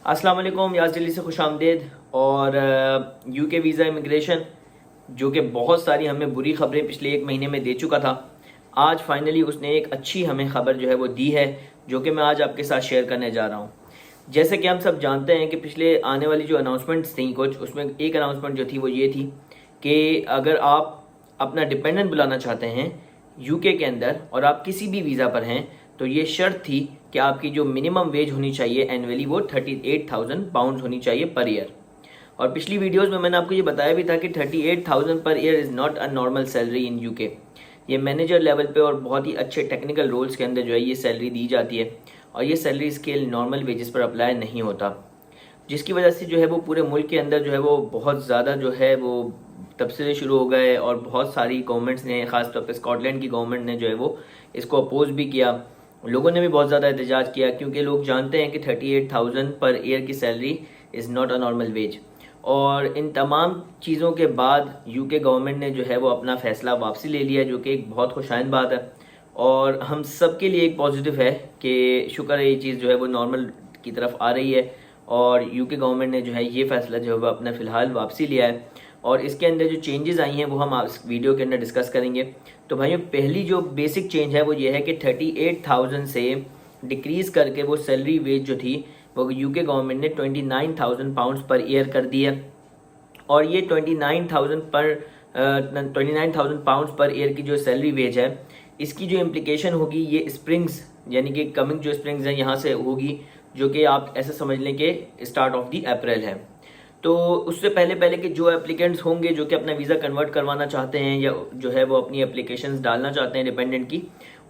अस्सलाम वालेकुम, याज़ दिल्ली से खुशामदीद। और यूके वीज़ा इमिग्रेशन जो कि बहुत सारी हमें बुरी खबरें पिछले एक महीने में दे चुका था, आज फाइनली उसने एक अच्छी हमें खबर जो है वो दी है, जो कि मैं आज आपके साथ शेयर करने जा रहा हूँ। जैसे कि हम सब जानते हैं कि पिछले आने वाली जो अनाउंसमेंट्स थी कुछ, उसमें एक अनाउंसमेंट जो थी वो ये थी कि अगर आप अपना डिपेंडेंट बुलाना चाहते हैं यूके के अंदर और आप किसी भी वीज़ा पर हैं, तो ये शर्त थी कि आपकी जो मिनिमम वेज होनी चाहिए एनुअली वो 38,000 पाउंड होनी चाहिए पर ईयर। और पिछली वीडियोस में मैंने आपको ये बताया भी था कि 38,000 पर year is not a normal salary in UK. ये मैनेजर लेवल पे और बहुत ही अच्छे टेक्निकल रोल्स के अंदर जो है ये सैलरी दी जाती है, और ये सैलरी स्केल नॉर्मल वेजेस पर अप्लाई नहीं होता, जिसकी वजह से जो है वो पूरे मुल्क के अंदर जो है वो बहुत ज़्यादा जो है वो तबसरे शुरू हो गए। और बहुत सारी गवर्नमेंट्स ने, ख़ासतौर पे स्कॉटलैंड की गवर्नमेंट ने जो है वो इसको अपोज भी किया। लोगों ने भी बहुत ज़्यादा एहतजाज किया, क्योंकि लोग जानते हैं कि 38,000 पर ईयर की salary is not a normal wage. और इन तमाम चीज़ों के बाद यूके गवर्नमेंट ने जो है वो अपना फ़ैसला वापसी ले लिया, जो कि एक बहुत खुशाइन बात है और हम सब के लिए एक पॉजिटिव है कि शुक्र है ये चीज़ जो है वो नॉर्मल की तरफ आ रही है। और यूके गवर्नमेंट ने जो है ये फ़ैसला जो है वो अपना फ़िलहाल वापसी लिया है, और इसके अंदर जो चेंजेस आई हैं वो हम इस वीडियो के अंदर डिस्कस करेंगे। तो भाइयों, पहली जो बेसिक चेंज है वो ये है कि 38,000 से डिक्रीज़ करके वो सैलरी वेज जो थी वो यूके गवर्नमेंट ने 29,000 पाउंड्स पर ईयर कर दी है। और ये 29,000 पाउंड्स पर ईयर की जो सैलरी वेज है, इसकी जो इम्प्लीकेशन होगी ये स्प्रिंग्स यानी कि कमिंग जो स्प्रिंग्स हैं यहाँ से होगी, जो कि आप ऐसे समझ लें कि स्टार्ट ऑफ दी अप्रैल है। तो उससे पहले पहले कि जो एप्लीकेंट्स होंगे जो कि अपना वीज़ा कन्वर्ट करवाना चाहते हैं या जो है वो अपनी एप्लीकेशंस डालना चाहते हैं डिपेंडेंट की,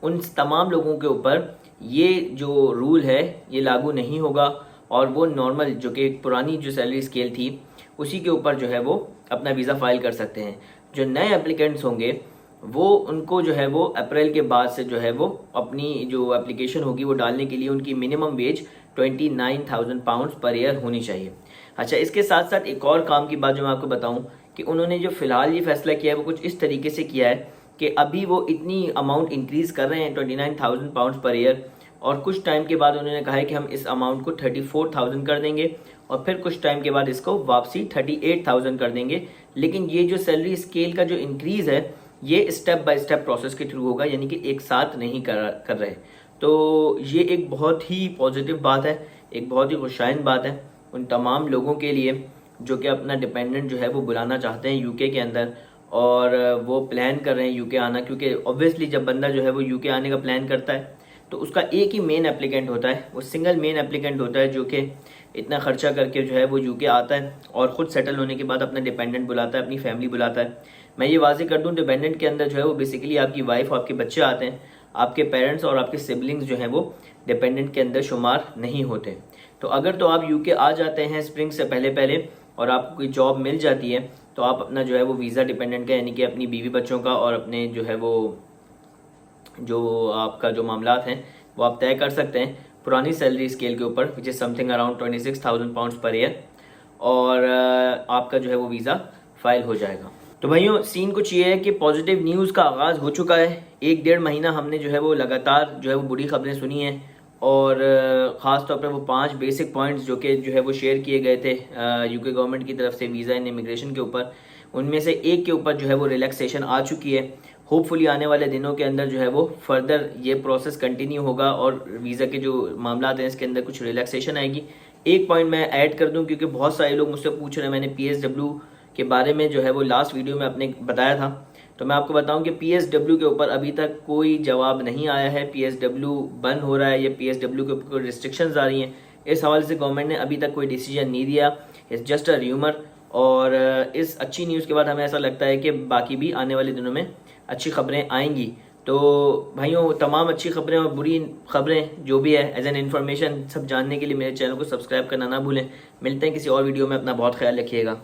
उन तमाम लोगों के ऊपर ये जो रूल है ये लागू नहीं होगा, और वो नॉर्मल जो कि पुरानी जो सैलरी स्केल थी उसी के ऊपर जो है वो अपना वीज़ा फाइल कर सकते हैं। जो नए एप्लीकेंट्स होंगे वो उनको जो है वो अप्रैल के बाद से जो है वो अपनी जो एप्लीकेशन होगी वो डालने के लिए उनकी minimum wage 29,000 pounds per year होनी चाहिए। अच्छा, इसके साथ साथ एक और काम की बात जो मैं आपको बताऊं कि उन्होंने जो फ़िलहाल ये फैसला किया है वो कुछ इस तरीके से किया है कि अभी वो इतनी अमाउंट इंक्रीज़ कर रहे हैं 29,000 पाउंड्स पर ईयर, और कुछ टाइम के बाद उन्होंने कहा है कि हम इस अमाउंट को 34,000 कर देंगे, और फिर कुछ टाइम के बाद इसको वापसी 38,000 कर देंगे। लेकिन ये जो सैलरी स्केल का जो इंक्रीज़ है ये स्टेप बाय स्टेप प्रोसेस के थ्रू होगा, यानी कि एक साथ नहीं कर रहे। तो ये एक बहुत ही पॉजिटिव बात है, एक बहुत ही खुशाइन बात है उन तमाम लोगों के लिए जो कि अपना डिपेंडेंट जो है वो बुलाना चाहते हैं यूके के अंदर, और वो प्लान कर रहे हैं यूके आना। क्योंकि ऑब्वियसली जब बंदा जो है वो यूके आने का प्लान करता है तो उसका एक ही मेन एप्लीकेंट होता है, वो सिंगल मेन एप्लीकेंट होता है जो कि इतना खर्चा करके जो है वो यूके आता है और ख़ुद सेटल होने के बाद अपना डिपेंडेंट बुलाता है, अपनी फैमिली बुलाता है। मैं ये वाज़ेह कर दूं, डिपेंडेंट के अंदर जो है वो बेसिकली आपकी वाइफ और आपके बच्चे आते हैं, आपके पेरेंट्स और आपके सिबलिंग्स जो हैं वो डिपेंडेंट के अंदर शुमार नहीं होते। तो अगर तो आप यूके आ जाते हैं स्प्रिंग से पहले पहले और आपको कोई जॉब मिल जाती है, तो आप अपना जो है वो वीज़ा डिपेंडेंट का यानी कि अपनी बीवी बच्चों का और अपने जो है वो जो आपका जो मामलात हैं वो आप तय कर सकते हैं पुरानी सैलरी स्केल के ऊपर, which is something around 26,000 pounds per year, और आपका जो है वो वीज़ा फाइल हो जाएगा। तो भाइयों, सीन कुछ ये है कि पॉजिटिव न्यूज़ का आगाज़ हो चुका है। 1-1.5 महीना हमने जो है वो लगातार जो है वो बुरी खबरें सुनी हैं, और ख़ास तौर पर वो 5 बेसिक पॉइंट्स जो कि जो है वो शेयर किए गए थे यूके गवर्नमेंट की तरफ से वीज़ा एंड इमिग्रेशन के ऊपर, उनमें से एक के ऊपर जो है वो रिलैक्सेशन आ चुकी है। होपफुली आने वाले दिनों के अंदर जो है वो फर्दर ये प्रोसेस कंटिन्यू होगा और वीज़ा के जो मामला हैं इसके अंदर कुछ रिलैक्सेशन आएगी। एक पॉइंट मैं ऐड कर दूं, क्योंकि बहुत सारे लोग मुझसे पूछ रहे हैं, मैंने PSW के बारे में जो है वो लास्ट वीडियो में अपने बताया था, तो मैं आपको बताऊं कि PSW के ऊपर अभी तक कोई जवाब नहीं आया है। PSW बंद हो रहा है या PSW के ऊपर कोई रिस्ट्रिक्शंस आ रही हैं, इस हवाले से गवर्नमेंट ने अभी तक कोई डिसीजन नहीं दिया। It's just a rumour. और इस अच्छी न्यूज़ के बाद हमें ऐसा लगता है कि बाकी भी आने वाले दिनों में अच्छी खबरें आएंगी। तो भाइयों, तमाम अच्छी खबरें और बुरी खबरें जो भी है एज एन इन्फॉर्मेशन सब जानने के लिए मेरे चैनल को सब्सक्राइब करना ना भूलें। मिलते हैं किसी और वीडियो में, अपना बहुत ख्याल रखिएगा।